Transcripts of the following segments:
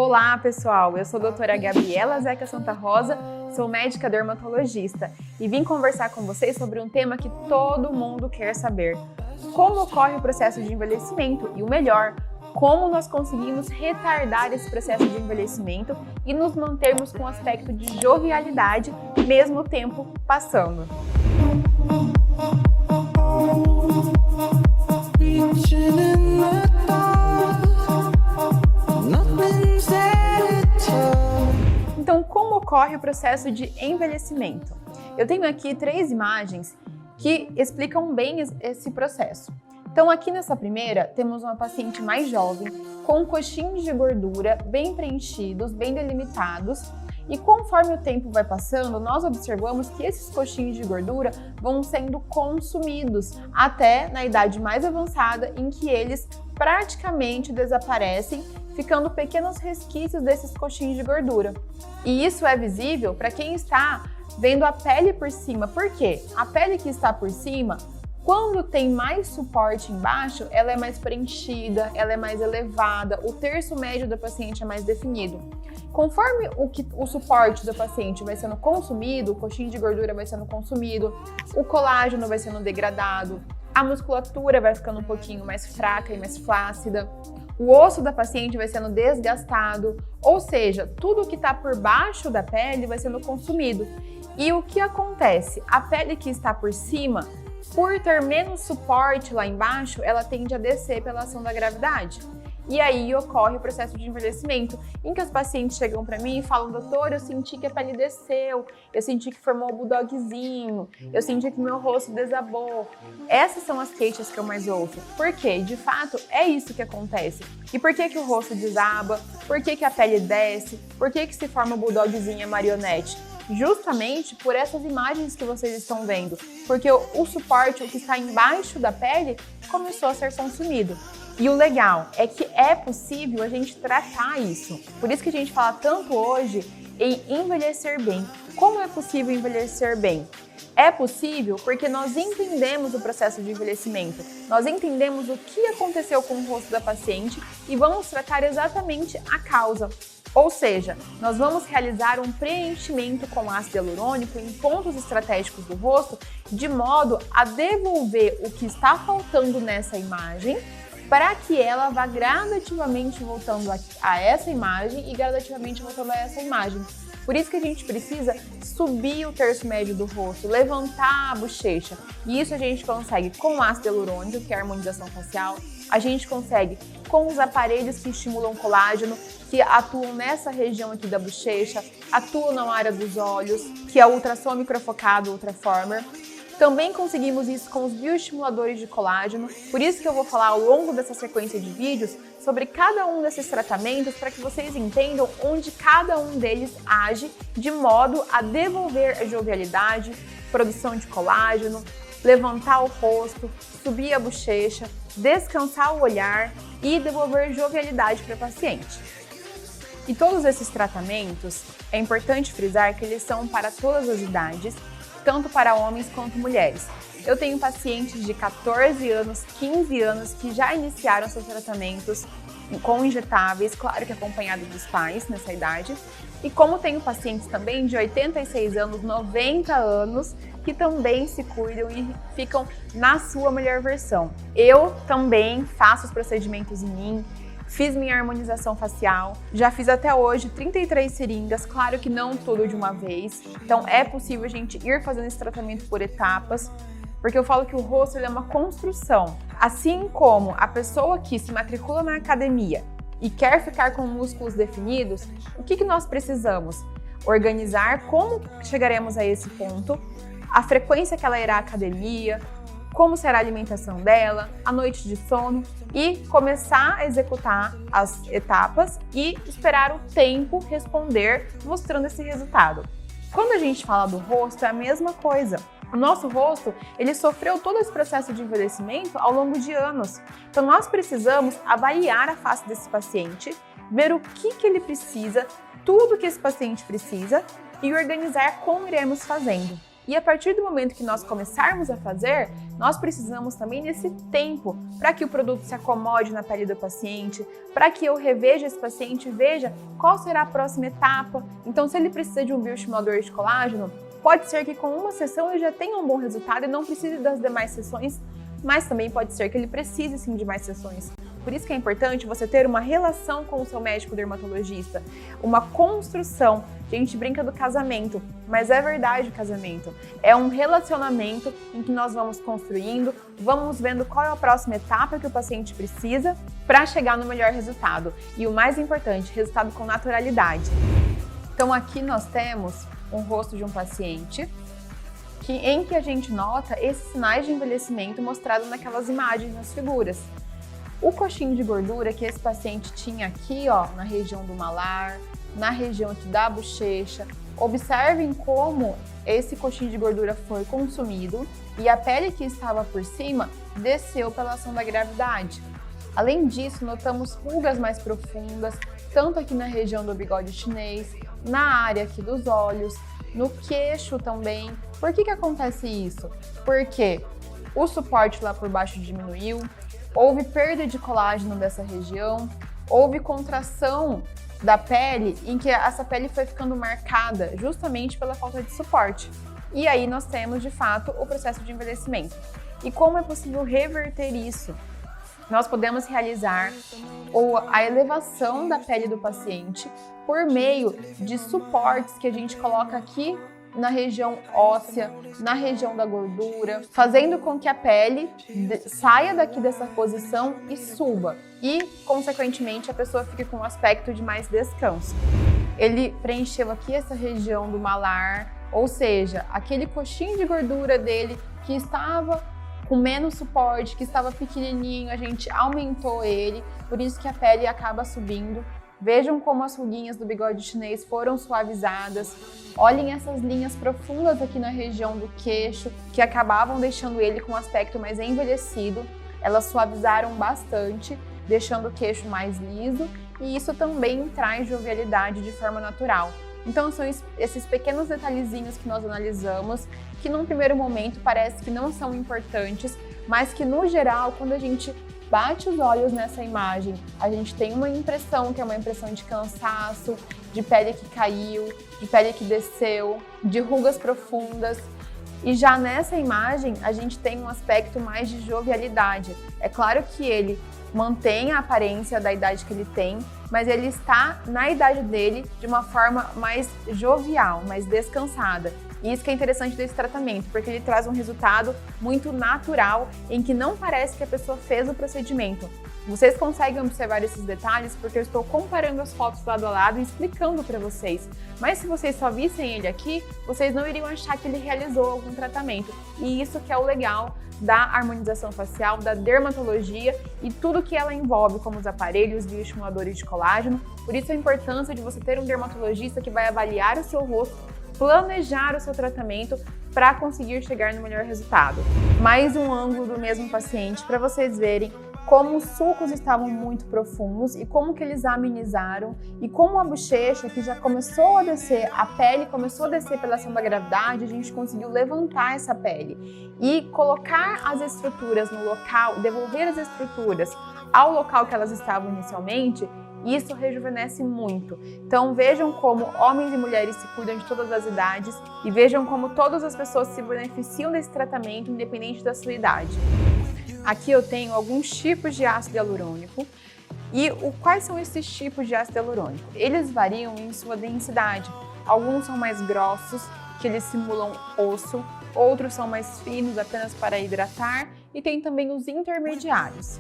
Olá, pessoal! Eu sou a doutora Gabriela Zeca Santa Rosa, sou médica dermatologista e vim conversar com vocês sobre um tema que todo mundo quer saber. Como ocorre o processo de envelhecimento e, o melhor, como nós conseguimos retardar esse processo de envelhecimento e nos mantermos com um aspecto de jovialidade, mesmo o tempo passando. Então, como ocorre o processo de envelhecimento? Eu tenho aqui 3 imagens que explicam bem esse processo. Então, aqui nessa primeira, temos uma paciente mais jovem, com coxinhos de gordura bem preenchidos, bem delimitados, e conforme o tempo vai passando, nós observamos que esses coxinhos de gordura vão sendo consumidos até na idade mais avançada, em que eles praticamente desaparecem, ficando pequenos resquícios desses coxinhos de gordura. E isso é visível para quem está vendo a pele por cima. Por quê? A pele que está por cima, quando tem mais suporte embaixo, ela é mais preenchida, ela é mais elevada, o terço médio da paciente é mais definido. Conforme o suporte do paciente vai sendo consumido, o coxinho de gordura vai sendo consumido, o colágeno vai sendo degradado, a musculatura vai ficando um pouquinho mais fraca e mais flácida, o osso da paciente vai sendo desgastado, ou seja, tudo que está por baixo da pele vai sendo consumido. E o que acontece? A pele que está por cima, por ter menos suporte lá embaixo, ela tende a descer pela ação da gravidade. E aí ocorre o processo de envelhecimento, em que os pacientes chegam para mim e falam: doutor, eu senti que a pele desceu, eu senti que formou um bulldogzinho, eu senti que meu rosto desabou. Essas são as queixas que eu mais ouço. Por quê? De fato, é isso que acontece. E por que o rosto desaba? Por que a pele desce? Por que se forma um bulldogzinho e a marionete? Justamente por essas imagens que vocês estão vendo, porque o suporte, o que está embaixo da pele, começou a ser consumido. E o legal é que é possível a gente tratar isso. Por isso que a gente fala tanto hoje em envelhecer bem. Como é possível envelhecer bem? É possível porque nós entendemos o processo de envelhecimento, nós entendemos o que aconteceu com o rosto da paciente e vamos tratar exatamente a causa. Ou seja, nós vamos realizar um preenchimento com ácido hialurônico em pontos estratégicos do rosto, de modo a devolver o que está faltando nessa imagem, para que ela vá gradativamente voltando a essa imagem e gradativamente voltando a essa imagem. Por isso que a gente precisa subir o terço médio do rosto, levantar a bochecha. E isso a gente consegue com ácido hialurônico, que é a harmonização facial. A gente consegue com os aparelhos que estimulam colágeno, que atuam nessa região aqui da bochecha, atuam na área dos olhos, que é o ultrassom microfocado, Ultraformer. Também conseguimos isso com os bioestimuladores de colágeno, por isso que eu vou falar ao longo dessa sequência de vídeos sobre cada um desses tratamentos para que vocês entendam onde cada um deles age de modo a devolver a jovialidade, produção de colágeno, levantar o rosto, subir a bochecha, descansar o olhar e devolver jovialidade para o paciente. E todos esses tratamentos, é importante frisar que eles são para todas as idades, tanto para homens quanto mulheres. Eu tenho pacientes de 14 anos, 15 anos que já iniciaram seus tratamentos com injetáveis, claro que acompanhado dos pais nessa idade. E como tenho pacientes também de 86 anos, 90 anos, que também se cuidam e ficam na sua melhor versão. Eu também faço os procedimentos em mim, fiz minha harmonização facial, já fiz até hoje 33 seringas, claro que não tudo de uma vez, então é possível a gente ir fazendo esse tratamento por etapas, porque eu falo que o rosto ele é uma construção. Assim como a pessoa que se matricula na academia e quer ficar com músculos definidos, o que nós precisamos? Organizar como chegaremos a esse ponto, a frequência que ela irá à academia, como será a alimentação dela, a noite de sono e começar a executar as etapas e esperar o tempo responder mostrando esse resultado. Quando a gente fala do rosto é a mesma coisa. O nosso rosto, ele sofreu todo esse processo de envelhecimento ao longo de anos. Então nós precisamos avaliar a face desse paciente, ver o que ele precisa, tudo que esse paciente precisa e organizar como iremos fazendo. E a partir do momento que nós começarmos a fazer, nós precisamos também desse tempo para que o produto se acomode na pele do paciente, para que eu reveja esse paciente e veja qual será a próxima etapa. Então, se ele precisa de um bioestimulador de colágeno, pode ser que com uma sessão ele já tenha um bom resultado e não precise das demais sessões, mas também pode ser que ele precise sim de mais sessões. Por isso que é importante você ter uma relação com o seu médico dermatologista, uma construção. A gente brinca do casamento, mas é verdade o casamento. É um relacionamento em que nós vamos construindo, vamos vendo qual é a próxima etapa que o paciente precisa para chegar no melhor resultado. E o mais importante, resultado com naturalidade. Então aqui nós temos um rosto de um paciente em que a gente nota esses sinais de envelhecimento mostrados naquelas imagens nas figuras. O coxinho de gordura que esse paciente tinha aqui, ó, na região do malar, na região aqui da bochecha, observem como esse coxinho de gordura foi consumido e a pele que estava por cima desceu pela ação da gravidade. Além disso, notamos rugas mais profundas, tanto aqui na região do bigode chinês, na área aqui dos olhos, no queixo também. Por que acontece isso? Porque o suporte lá por baixo diminuiu, houve perda de colágeno dessa região, houve contração da pele em que essa pele foi ficando marcada justamente pela falta de suporte. E aí nós temos, de fato, o processo de envelhecimento. E como é possível reverter isso? Nós podemos realizar a elevação da pele do paciente por meio de suportes que a gente coloca aqui na região óssea, na região da gordura, fazendo com que a pele saia daqui dessa posição e suba. E, consequentemente, a pessoa fique com um aspecto de mais descanso. Ele preencheu aqui essa região do malar, ou seja, aquele coxinho de gordura dele que estava com menos suporte, que estava pequenininho, a gente aumentou ele, por isso que a pele acaba subindo. Vejam como as ruguinhas do bigode chinês foram suavizadas. Olhem essas linhas profundas aqui na região do queixo, que acabavam deixando ele com um aspecto mais envelhecido. Elas suavizaram bastante, deixando o queixo mais liso, e isso também traz jovialidade de forma natural. Então são esses pequenos detalhezinhos que nós analisamos, que num primeiro momento parece que não são importantes, mas que no geral, quando a gente bate os olhos nessa imagem, a gente tem uma impressão que é uma impressão de cansaço, de pele que caiu, de pele que desceu, de rugas profundas. E já nessa imagem, a gente tem um aspecto mais de jovialidade. É claro que ele mantém a aparência da idade que ele tem, mas ele está na idade dele de uma forma mais jovial, mais descansada. E isso que é interessante desse tratamento, porque ele traz um resultado muito natural, em que não parece que a pessoa fez o procedimento. Vocês conseguem observar esses detalhes porque eu estou comparando as fotos lado a lado e explicando para vocês. Mas se vocês só vissem ele aqui, vocês não iriam achar que ele realizou algum tratamento. E isso que é o legal da harmonização facial, da dermatologia e tudo que ela envolve, como os aparelhos, bioestimuladores de colágeno. Por isso a importância de você ter um dermatologista que vai avaliar o seu rosto, planejar o seu tratamento para conseguir chegar no melhor resultado. Mais um ângulo do mesmo paciente para vocês verem como os sulcos estavam muito profundos e como que eles amenizaram e como a bochecha, que já começou a descer, a pele começou a descer pela ação da gravidade, a gente conseguiu levantar essa pele e colocar as estruturas no local, devolver as estruturas ao local que elas estavam inicialmente. Isso rejuvenesce muito. Então vejam como homens e mulheres se cuidam de todas as idades e vejam como todas as pessoas se beneficiam desse tratamento, independente da sua idade. Aqui eu tenho alguns tipos de ácido hialurônico. E quais são esses tipos de ácido hialurônico? Eles variam em sua densidade. Alguns são mais grossos, que eles simulam osso, outros são mais finos, apenas para hidratar, e tem também os intermediários.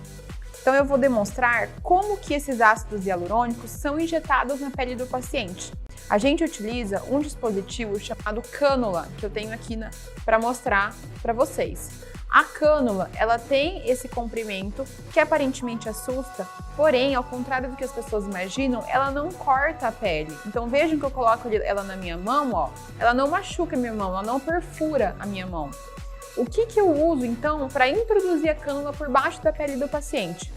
Então eu vou demonstrar como que esses ácidos hialurônicos são injetados na pele do paciente. A gente utiliza um dispositivo chamado cânula, que eu tenho aqui para mostrar para vocês. A cânula, ela tem esse comprimento que aparentemente assusta, porém, ao contrário do que as pessoas imaginam, ela não corta a pele. Então vejam que eu coloco ela na minha mão, ó, ela não machuca a minha mão, ela não perfura a minha mão. O que eu uso então para introduzir a cânula por baixo da pele do paciente?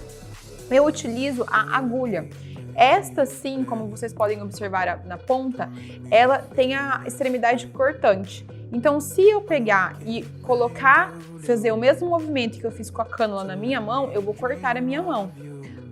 Eu utilizo a agulha. Esta sim, como vocês podem observar na ponta, ela tem a extremidade cortante. Então, se eu pegar e colocar, fazer o mesmo movimento que eu fiz com a cânula na minha mão, eu vou cortar a minha mão.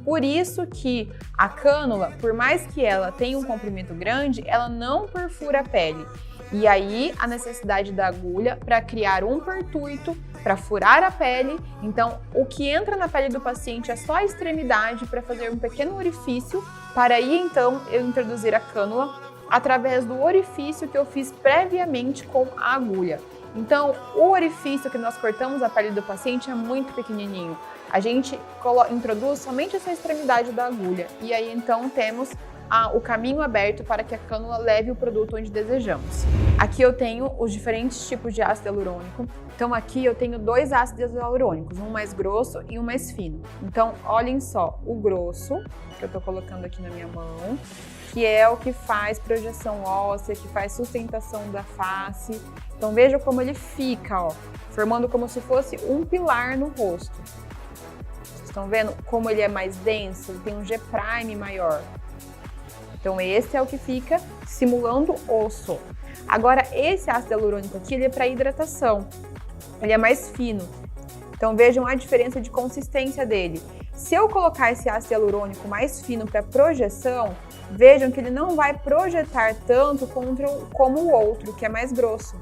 Por isso que a cânula, por mais que ela tenha um comprimento grande, ela não perfura a pele. E aí, a necessidade da agulha para criar um pertuito, para furar a pele. Então, o que entra na pele do paciente é só a extremidade para fazer um pequeno orifício, para aí, então, eu introduzir a cânula através do orifício que eu fiz previamente com a agulha. Então, o orifício que nós cortamos a pele do paciente é muito pequenininho. A gente introduz somente essa extremidade da agulha e aí, então, temos o caminho aberto para que a cânula leve o produto onde desejamos. Aqui eu tenho os diferentes tipos de ácido hialurônico. Então aqui eu tenho 2 ácidos hialurônicos, um mais grosso e um mais fino. Então olhem só, o grosso, que eu tô colocando aqui na minha mão, que é o que faz projeção óssea, que faz sustentação da face. Então veja como ele fica, ó, formando como se fosse um pilar no rosto. Vocês estão vendo como ele é mais denso? Ele tem um G' maior. Então esse é o que fica simulando osso. Agora esse ácido hialurônico aqui, ele é para hidratação. Ele é mais fino. Então vejam a diferença de consistência dele. Se eu colocar esse ácido hialurônico mais fino para projeção, vejam que ele não vai projetar tanto como o outro, que é mais grosso.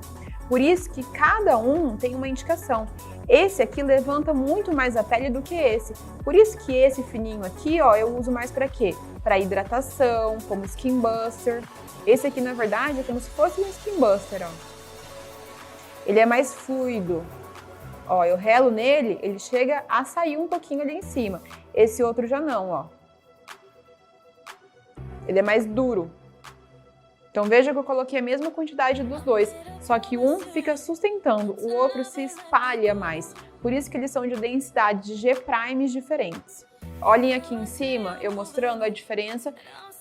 Por isso que cada um tem uma indicação. Esse aqui levanta muito mais a pele do que esse. Por isso que esse fininho aqui, ó, eu uso mais para quê? Para hidratação, como Skin Buster. Esse aqui, na verdade, é como se fosse um Skin Buster, ó. Ele é mais fluido. Ó, eu relo nele, ele chega a sair um pouquinho ali em cima. Esse outro já não, ó. Ele é mais duro. Então veja que eu coloquei a mesma quantidade dos dois, só que um fica sustentando, o outro se espalha mais. Por isso que eles são de densidade de G' diferentes. Olhem aqui em cima, eu mostrando a diferença.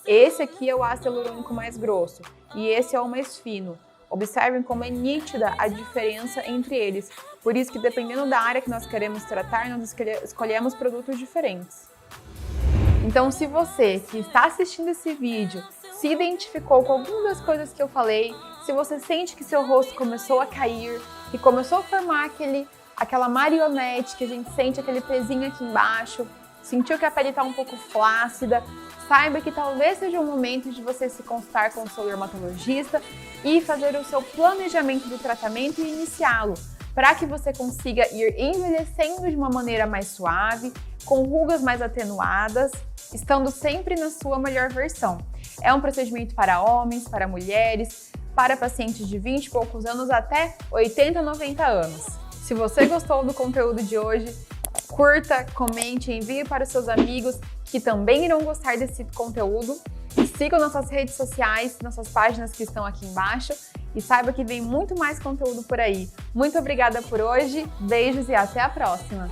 Esse aqui é o ácido hialurônico mais grosso e esse é o mais fino. Observem como é nítida a diferença entre eles. Por isso que dependendo da área que nós queremos tratar, nós escolhemos produtos diferentes. Então, se você que está assistindo esse vídeo se identificou com alguma das coisas que eu falei, se você sente que seu rosto começou a cair, que começou a formar aquela marionete, que a gente sente aquele pezinho aqui embaixo, sentiu que a pele está um pouco flácida, saiba que talvez seja o momento de você se consultar com o seu dermatologista e fazer o seu planejamento do tratamento e iniciá-lo, para que você consiga ir envelhecendo de uma maneira mais suave, com rugas mais atenuadas, estando sempre na sua melhor versão. É um procedimento para homens, para mulheres, para pacientes de 20 e poucos anos até 80, 90 anos. Se você gostou do conteúdo de hoje, curta, comente, envie para os seus amigos que também irão gostar desse conteúdo. Sigam nossas redes sociais, nossas páginas que estão aqui embaixo e saiba que vem muito mais conteúdo por aí. Muito obrigada por hoje, beijos e até a próxima!